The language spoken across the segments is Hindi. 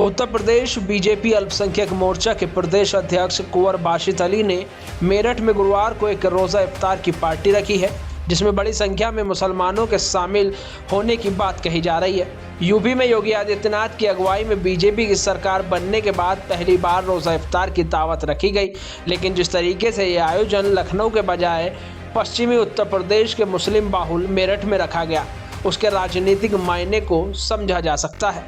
उत्तर प्रदेश बीजेपी अल्पसंख्यक मोर्चा के प्रदेश अध्यक्ष कुंवर बाशित अली ने मेरठ में गुरुवार को एक रोज़ा इफ्तार की पार्टी रखी है, जिसमें बड़ी संख्या में मुसलमानों के शामिल होने की बात कही जा रही है। यूपी में योगी आदित्यनाथ की अगुवाई में बीजेपी की सरकार बनने के बाद पहली बार रोज़ा इफ्तार की दावत रखी गई, लेकिन जिस तरीके से ये आयोजन लखनऊ के बजाय पश्चिमी उत्तर प्रदेश के मुस्लिम बाहुल मेरठ में रखा गया, उसके राजनीतिक मायने को समझा जा सकता है।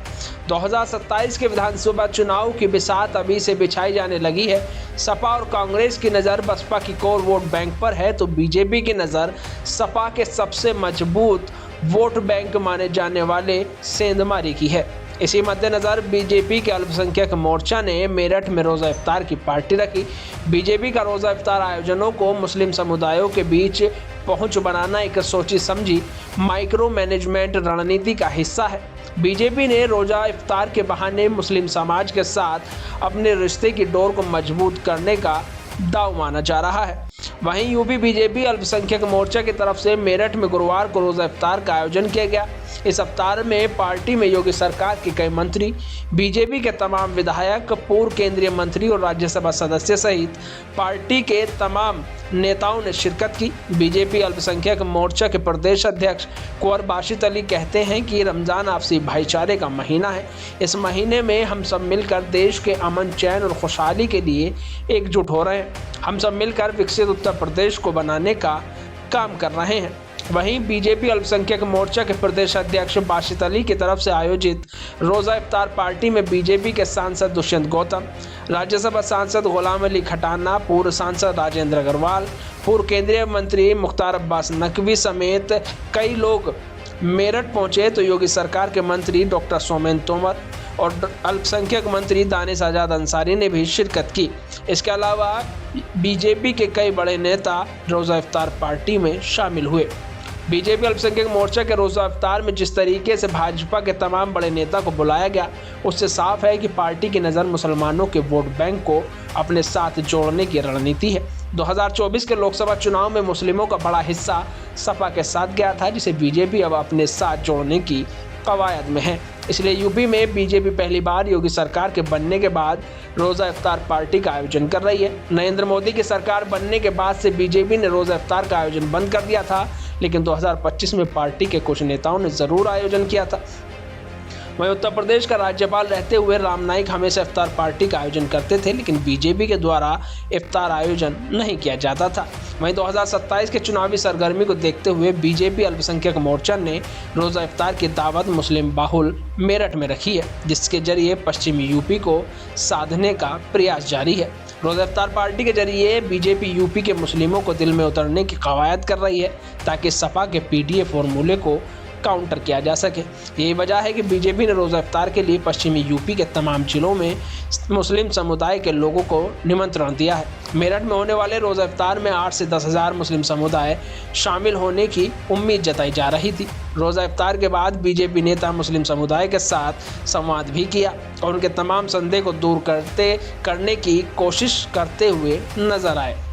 2027 के विधानसभा चुनाव की बिसात अभी से बिछाई जाने लगी है। सपा और कांग्रेस की नज़र बसपा की कोर वोट बैंक पर है, तो बीजेपी की नज़र सपा के सबसे मजबूत वोट बैंक माने जाने वाले सेंधमारी की है। इसी मद्देनज़र बीजेपी के अल्पसंख्यक मोर्चा ने मेरठ में रोज़ा इफ्तार की पार्टी रखी। बीजेपी का रोज़ा इफ्तार आयोजनों को मुस्लिम समुदायों के बीच पहुंच बनाना एक सोची समझी माइक्रो मैनेजमेंट रणनीति का हिस्सा है। बीजेपी ने रोज़ा इफ्तार के बहाने मुस्लिम समाज के साथ अपने रिश्ते की डोर को मजबूत करने का दाव माना जा रहा है। वहीं यूपी बीजेपी अल्पसंख्यक मोर्चा की तरफ से मेरठ में गुरुवार को रोज़ा इफ्तार का आयोजन किया गया। इस इफ्तार में पार्टी में योगी सरकार के कई मंत्री, बीजेपी के तमाम विधायक, पूर्व केंद्रीय मंत्री और राज्यसभा सदस्य सहित पार्टी के तमाम नेताओं ने शिरकत की। बीजेपी अल्पसंख्यक मोर्चा के प्रदेश अध्यक्ष कुंवर बाशित अली कहते हैं कि रमज़ान आपसी भाईचारे का महीना है। इस महीने में हम सब मिलकर देश के अमन, चैन और खुशहाली के लिए एकजुट हो रहे हैं। हम सब मिलकर विकसित उत्तर प्रदेश को बनाने का काम कर रहे हैं। वहीं बीजेपी अल्पसंख्यक मोर्चा के प्रदेश अध्यक्ष बाशित अली की तरफ से आयोजित रोज़ा इफ्तार पार्टी में बीजेपी के सांसद दुष्यंत गौतम, राज्यसभा सांसद गुलाम अली खटाना, पूर्व सांसद राजेंद्र अग्रवाल, पूर्व केंद्रीय मंत्री मुख्तार अब्बास नकवी समेत कई लोग मेरठ पहुंचे, तो योगी सरकार के मंत्री डॉक्टर सोमेन तोमर और अल्पसंख्यक मंत्री दानिश आज़ाद अंसारी ने भी शिरकत की। इसके अलावा बीजेपी के कई बड़े नेता रोज़ा इफ्तार पार्टी में शामिल हुए। बीजेपी अल्पसंख्यक मोर्चा के रोज़ा इफ्तार में जिस तरीके से भाजपा के तमाम बड़े नेता को बुलाया गया, उससे साफ है कि पार्टी की नज़र मुसलमानों के वोट बैंक को अपने साथ जोड़ने की रणनीति है। 2024 के लोकसभा चुनाव में मुस्लिमों का बड़ा हिस्सा सपा के साथ गया था, जिसे बीजेपी अब अपने साथ जोड़ने की कवायद में है। इसलिए यूपी में बीजेपी पहली बार योगी सरकार के बनने के बाद रोज़ा इफ्तार पार्टी का आयोजन कर रही है। नरेंद्र मोदी की सरकार बनने के बाद से बीजेपी ने रोज़ा इफ्तार का आयोजन बंद कर दिया था, लेकिन 2025 में पार्टी के कुछ नेताओं ने ज़रूर आयोजन किया था। वहीं उत्तर प्रदेश का राज्यपाल रहते हुए राम नाईक हमेशा इफ्तार पार्टी का आयोजन करते थे, लेकिन बीजेपी के द्वारा इफ्तार आयोजन नहीं किया जाता था। वहीं 2027 के चुनावी सरगर्मी को देखते हुए बीजेपी अल्पसंख्यक मोर्चा ने रोज़ा इफ्तार की दावत मुस्लिम बाहुल मेरठ में रखी है, जिसके जरिए पश्चिमी यूपी को साधने का प्रयास जारी है। रोज़ा इफ्तार पार्टी के जरिए बीजेपी यूपी के मुस्लिमों को दिल में उतरने की कवायद कर रही है, ताकि सपा के पीटीए फॉर्मूले को काउंटर किया जा सके। यही वजह है कि बीजेपी ने रोज़ा इफ्तार के लिए पश्चिमी यूपी के तमाम जिलों में मुस्लिम समुदाय के लोगों को निमंत्रण दिया है। मेरठ में होने वाले रोज़ा इफ्तार में 8 से 10 हज़ार मुस्लिम समुदाय शामिल होने की उम्मीद जताई जा रही थी। रोज़ा इफ्तार के बाद बीजेपी नेता मुस्लिम समुदाय के साथ संवाद भी किया और उनके तमाम संदेह को दूर करने की कोशिश करते हुए नजर आए।